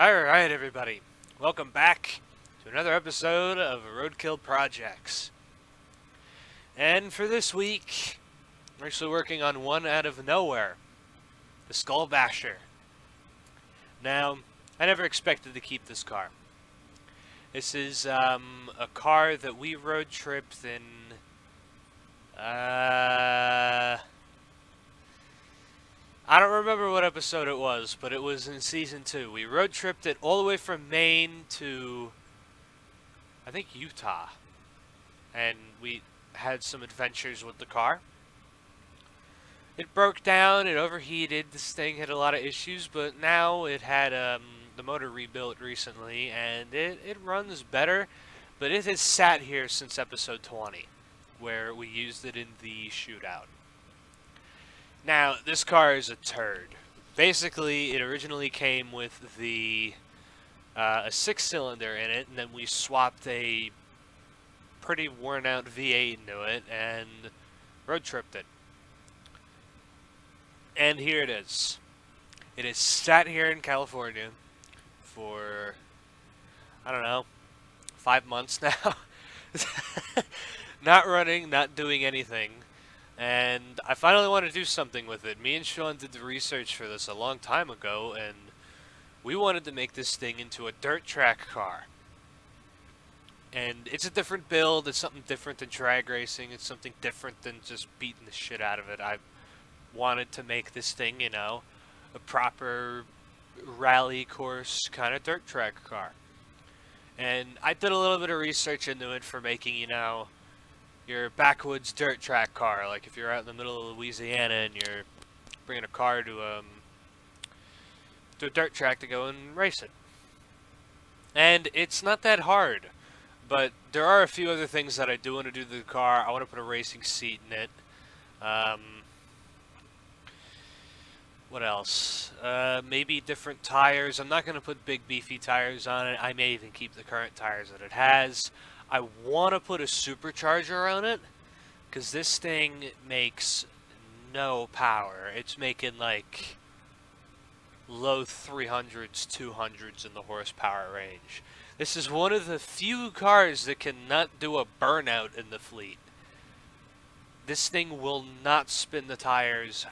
Alright, everybody. Welcome back to another episode of RoadKill Projects. And for this week, we're actually working on one out of nowhere, the Skull Basher. Now, I never expected to keep this car. This is a car that we road tripped in. I don't remember what episode it was, but it was in Season 2. We road tripped it all the way from Maine to, I think, Utah. And we had some adventures with the car. It broke down, it overheated, this thing had a lot of issues, but now it had the motor rebuilt recently, and it runs better, but it has sat here since episode 20, where we used it in the shootout. Now, this car is a turd. Basically, it originally came with a 6-cylinder in it, and then we swapped a pretty worn-out V8 into it, and road tripped it. And here it is. It has sat here in California for, I don't know, 5 months now. Not running, not doing anything. And I finally want to do something with it. Me and Sean did the research for this a long time ago, and we wanted to make this thing into a dirt track car. And it's a different build, it's something different than drag racing, it's something different than just beating the shit out of it. I wanted to make this thing, you know, a proper rally course kind of dirt track car. And I did a little bit of research into it for making, you know, your backwoods dirt track car. Like if you're out in the middle of Louisiana and you're bringing a car to a dirt track to go and race it. And it's not that hard, but there are a few other things that I do want to do to the car. I want to put a racing seat in it. What else? Maybe different tires. I'm not going to put big beefy tires on it. I may even keep the current tires that it has. I want to put a supercharger on it, because this thing makes no power. It's making like low 300s, 200s in the horsepower range. This is one of the few cars that cannot do a burnout in the fleet. This thing will not spin the tires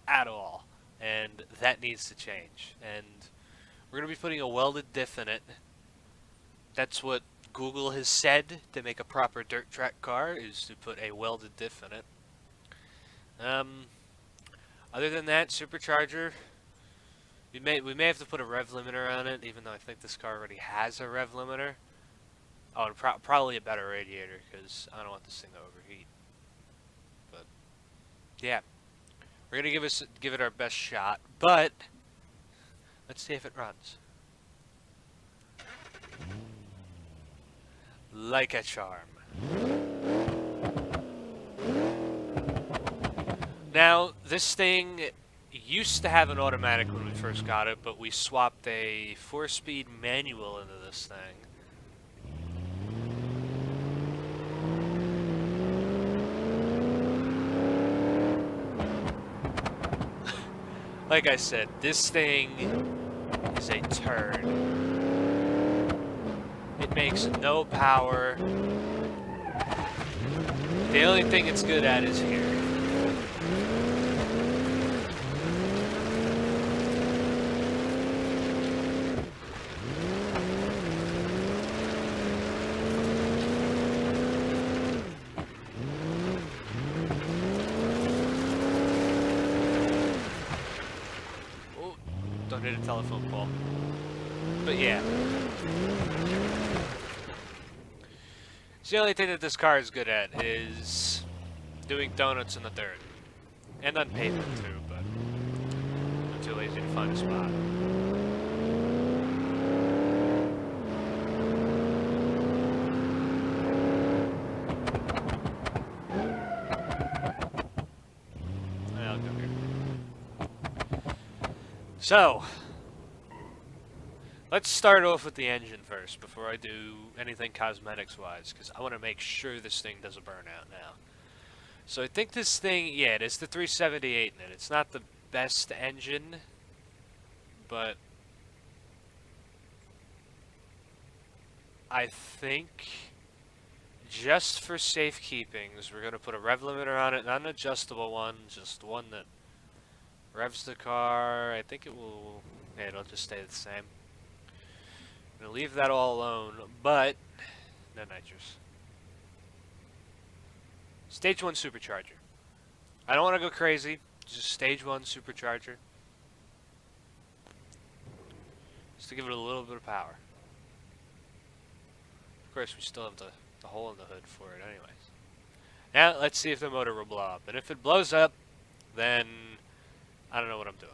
at all, and that needs to change. And we're going to be putting a welded diff in it. That's what Google has said to make a proper dirt track car, is to put a welded diff in it. Other than that, supercharger. We may have to put a rev limiter on it, even though I think this car already has a rev limiter. Oh, and probably a better radiator, because I don't want this thing to overheat. But yeah, we're gonna give it our best shot, but let's see if it runs. Like a charm. Now, this thing used to have an automatic when we first got it, but we swapped a 4-speed manual into this thing. Like I said, this thing is a turd. It makes no power. The only thing it's good at is here. Oh, don't hit a telephone pole. But yeah. So the only thing that this car is good at is doing donuts in the dirt. And on pavement too, but I'm too lazy to find a spot. I'll go here. So, let's start off with the engine first before I do anything cosmetics-wise, because I want to make sure this thing does a burnout now. So I think this thing, yeah, it is the 378 in it. It's not the best engine, but I think just for safekeepings, we're going to put a rev limiter on it, not an adjustable one, just one that revs the car. I think it will, yeah, it'll just stay the same. I'm going to leave that all alone, but no nitrous. Stage 1 supercharger. I don't want to go crazy, just stage 1 supercharger. Just to give it a little bit of power. Of course, we still have the hole in the hood for it anyways. Now, let's see if the motor will blow up. And if it blows up, then I don't know what I'm doing.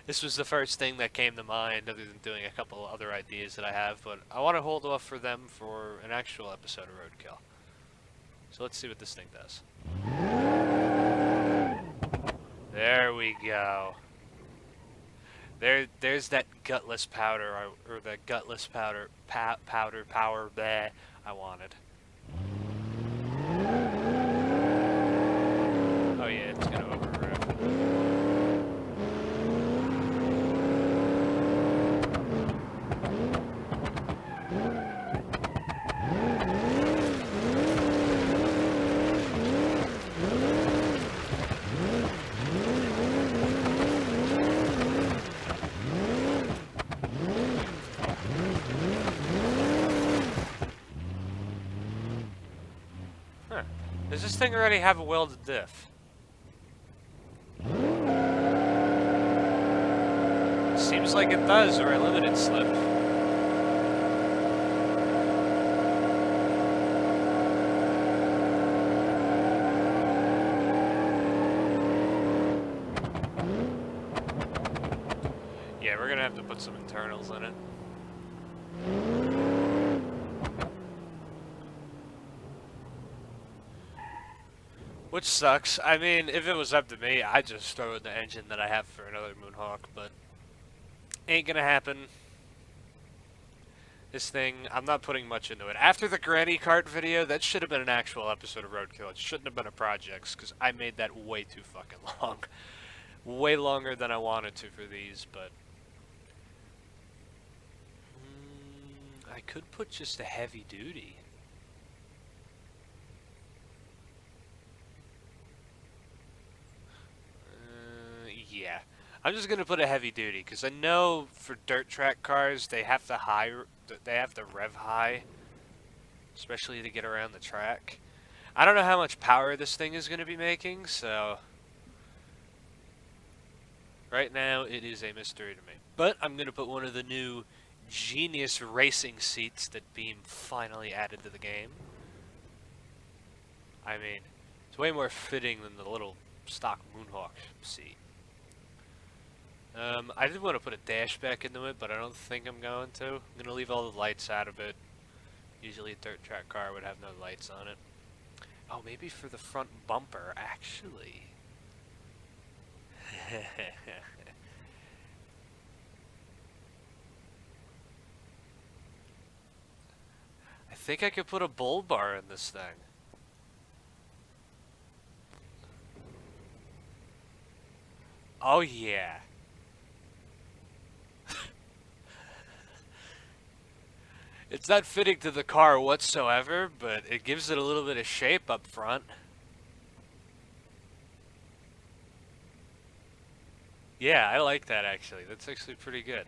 This was the first thing that came to mind, other than doing a couple other ideas that I have, but I want to hold off for them for an actual episode of RoadKill. So let's see what this thing does. There we go. There's that gutless powder, or the gutless powder, power bleh I wanted. Oh yeah, it's gonna override. Huh. Does this thing already have a welded diff? Seems like it does, or a limited slip. Yeah, we're gonna have to put some internals in it. Which sucks. I mean, if it was up to me, I'd just throw in the engine that I have for another Moonhawk, but ain't gonna happen. This thing, I'm not putting much into it. After the granny cart video, that should have been an actual episode of RoadKill. It shouldn't have been a projects, because I made that way too fucking long. Way longer than I wanted to for these, but I could put just a heavy duty. Yeah, I'm just gonna put a heavy duty because I know for dirt track cars they have to rev high, especially to get around the track. I don't know how much power this thing is gonna be making, so right now it is a mystery to me. But I'm gonna put one of the new genius racing seats that Beam finally added to the game. I mean, it's way more fitting than the little stock Moonhawk seat. I did want to put a dash back into it, but I don't think I'm going to. I'm going to leave all the lights out of it. Usually a dirt track car would have no lights on it. Oh, maybe for the front bumper, actually. I think I could put a bull bar in this thing. Oh, yeah. It's not fitting to the car whatsoever, but it gives it a little bit of shape up front. Yeah, I like that actually. That's actually pretty good.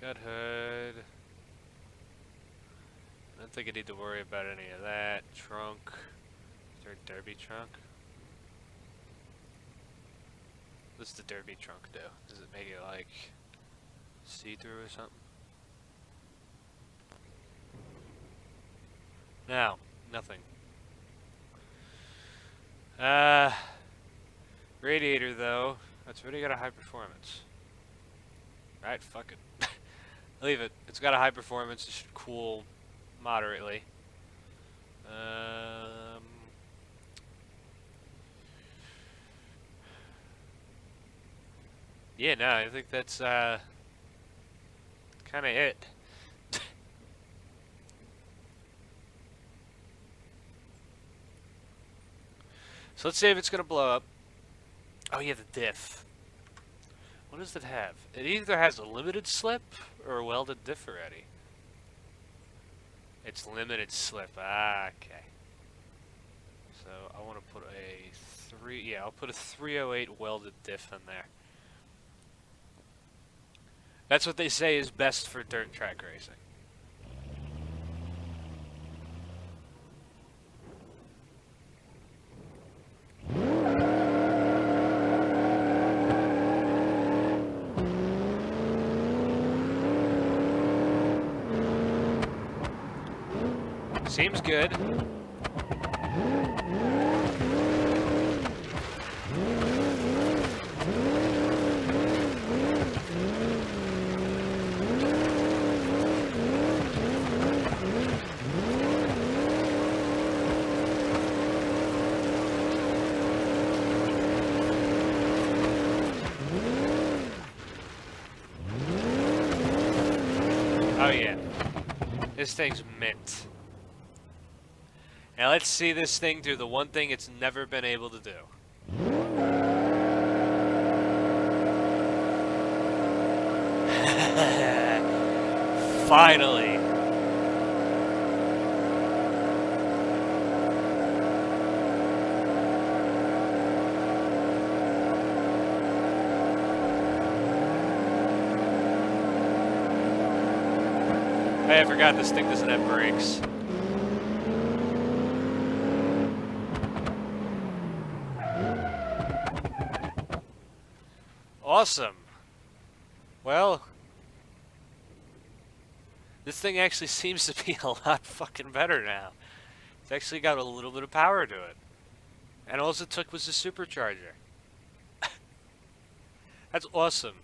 Gut hood. I don't think I need to worry about any of that. Trunk. Is there a derby trunk? What's the derby trunk do? Does it make it like see-through or something? No, nothing. Radiator though, that's already got a high performance. Right, fuck it. Leave it. It's got a high performance, it should cool moderately. Yeah, no, I think that's kind of it. So let's see if it's gonna blow up. Oh yeah, the diff. What does it have? It either has a limited slip or a welded diff already. It's limited slip. Ah, okay. So I want to put a 3... Yeah, I'll put a 308 welded diff in there. That's what they say is best for dirt track racing. Seems good. Oh yeah. This thing's mint. Now let's see this thing do the one thing it's never been able to do. Finally. Hey, I forgot this thing doesn't have brakes. Awesome. Well, this thing actually seems to be a lot fucking better now. It's actually got a little bit of power to it. And all it took was a supercharger. That's awesome.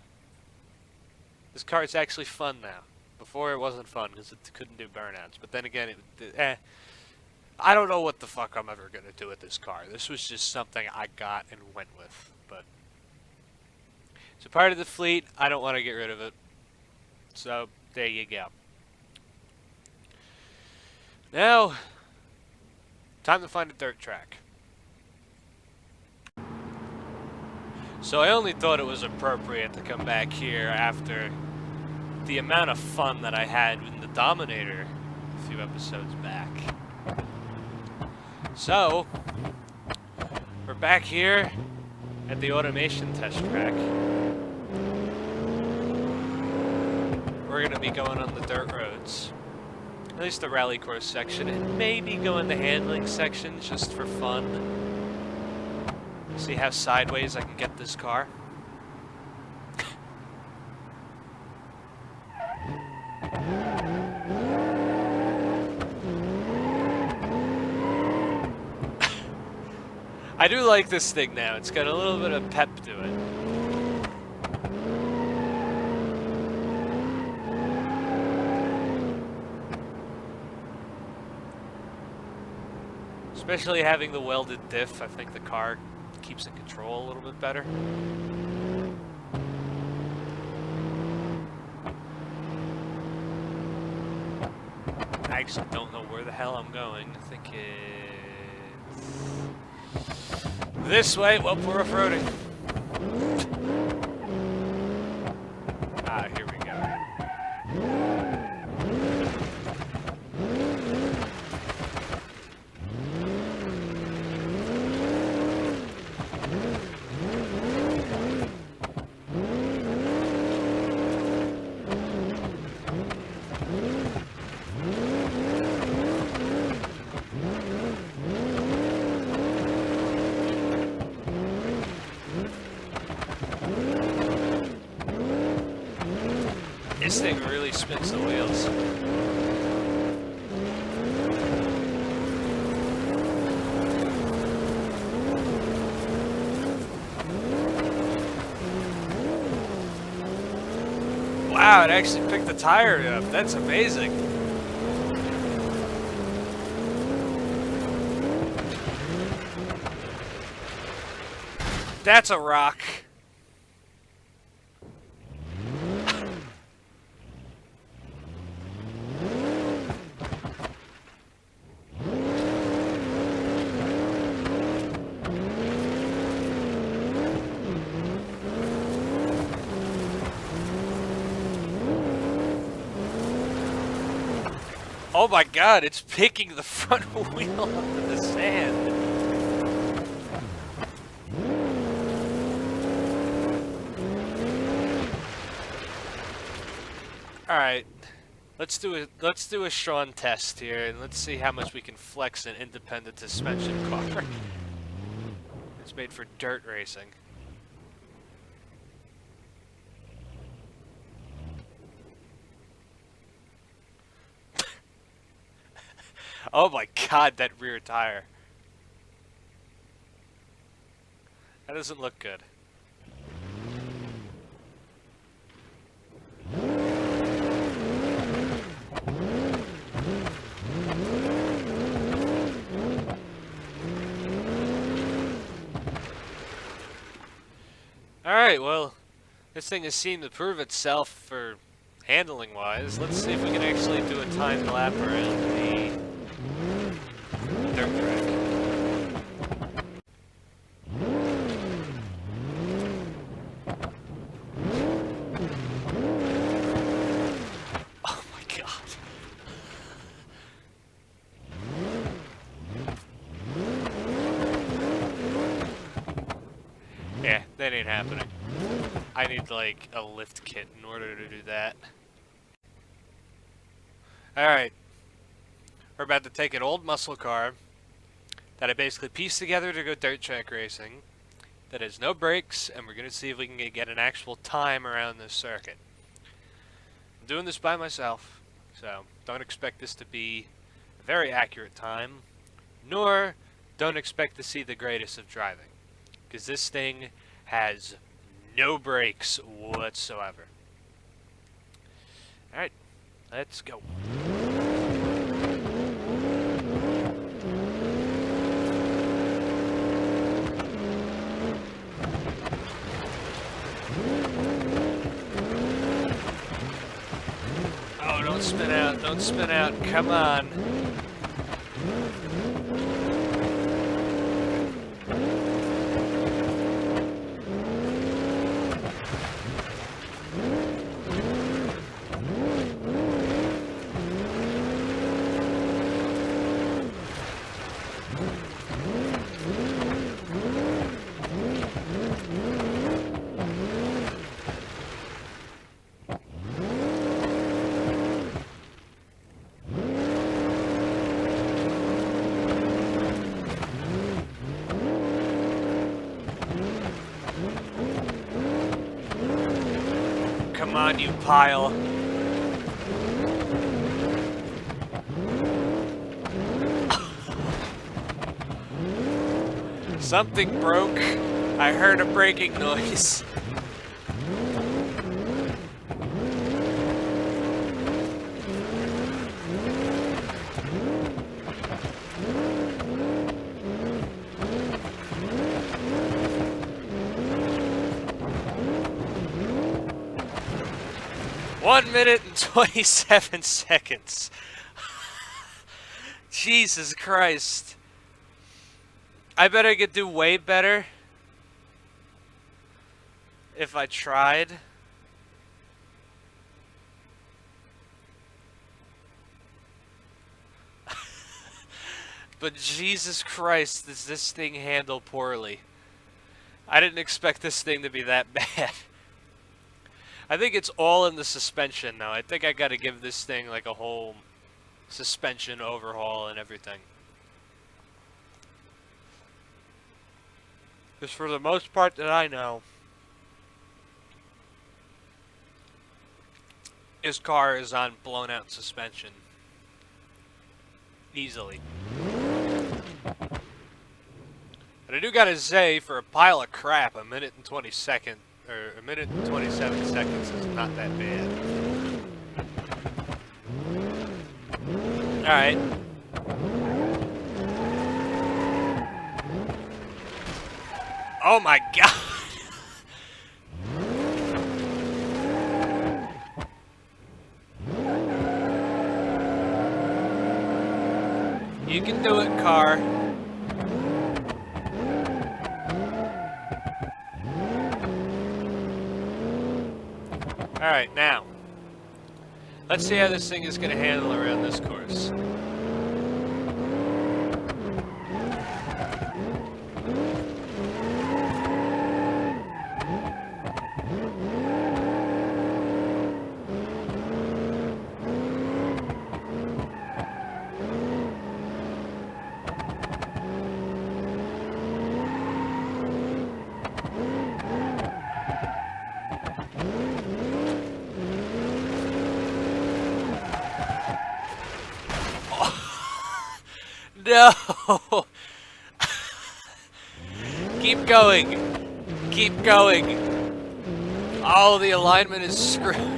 This car is actually fun now. Before it wasn't fun because it couldn't do burnouts. But then again, I don't know what the fuck I'm ever going to do with this car. This was just something I got and went with. But it's a part of the fleet. I don't want to get rid of it. So, there you go. Now, time to find a dirt track. So I only thought it was appropriate to come back here after the amount of fun that I had in the Dominator a few episodes back. So, we're back here at the automation test track. We're going to be going on the dirt roads. At least the rally course section, and maybe go in the handling section just for fun. See how sideways I can get this car. I do like this thing now. It's got a little bit of pep to it. Especially having the welded diff, I think the car keeps in control a little bit better. I actually don't know where the hell I'm going. I think it's this way. Well, we're off-roading. Ah, here we go. This thing really spins the wheels. Wow, it actually picked the tire up. That's amazing. That's a rock. Oh my god, it's picking the front wheel up to the sand. Alright. Let's do a Sean test here and let's see how much we can flex an independent suspension car. It's made for dirt racing. Oh my god, that rear tire. That doesn't look good. Alright, well, this thing has seemed to prove itself for handling-wise. Let's see if we can actually do a timed lap around the dirt track. Oh my god. Yeah, that ain't happening. I need, like, a lift kit in order to do that. Alright. We're about to take an old muscle car that I basically pieced together to go dirt track racing that has no brakes, and we're going to see if we can get an actual time around this circuit. I'm doing this by myself, so don't expect this to be a very accurate time, nor don't expect to see the greatest of driving, because this thing has no brakes whatsoever. Alright, let's go. Oh, don't spin out, don't spin out, come on. Come on, you pile. Something broke. I heard a braking noise. One minute and 27 seconds. Jesus Christ. I bet I could do way better if I tried. But Jesus Christ, does this thing handle poorly? I didn't expect this thing to be that bad. I think it's all in the suspension now. I think I gotta give this thing like a whole suspension overhaul and everything. Because for the most part that I know, his car is on blown out suspension. Easily. But I do gotta say, for a pile of crap, a minute and 20 seconds, or a minute and 27 seconds is not that bad. Alright. Oh my god! You can do it, car. Alright, now. Let's see how this thing is going to handle around this course. No! Keep going! Keep going! Oh, the alignment is screwed.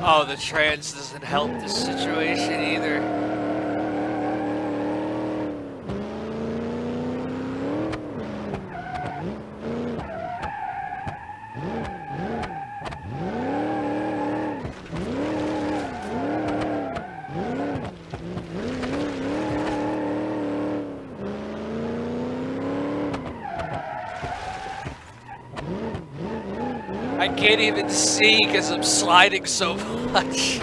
Oh, the trans doesn't help this situation either. I can't even see because I'm sliding so much.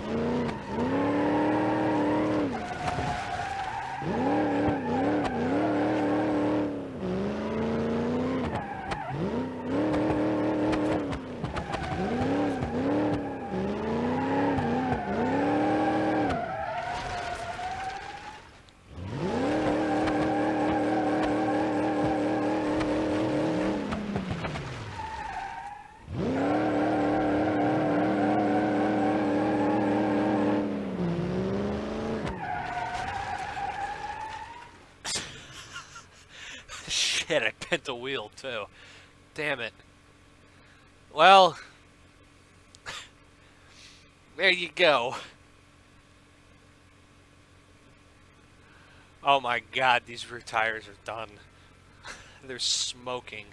Shit, I bent the wheel too. Damn it. Well, there you go. Oh my god, these rear tires are done. They're smoking.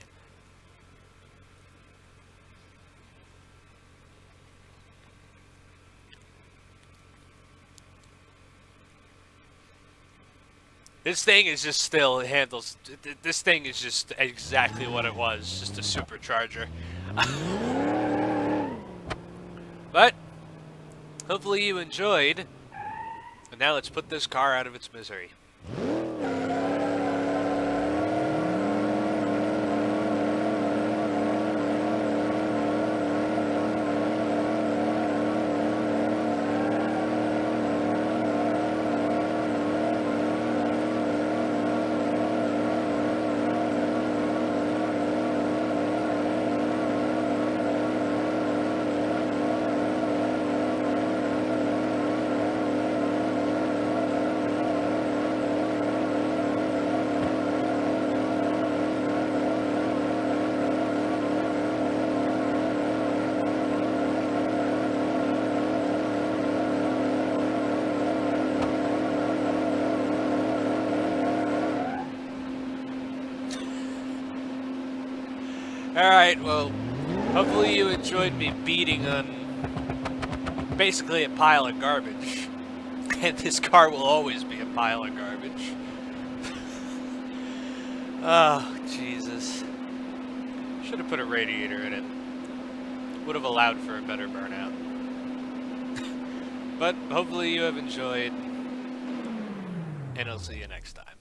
This thing is just still, it handles, this thing is just exactly what it was, just a supercharger. But, hopefully you enjoyed, and now let's put this car out of its misery. Alright, well, hopefully you enjoyed me beating on basically a pile of garbage. And this car will always be a pile of garbage. Oh, Jesus. Should have put a radiator in it. Would have allowed for a better burnout. But hopefully you have enjoyed, and I'll see you next time.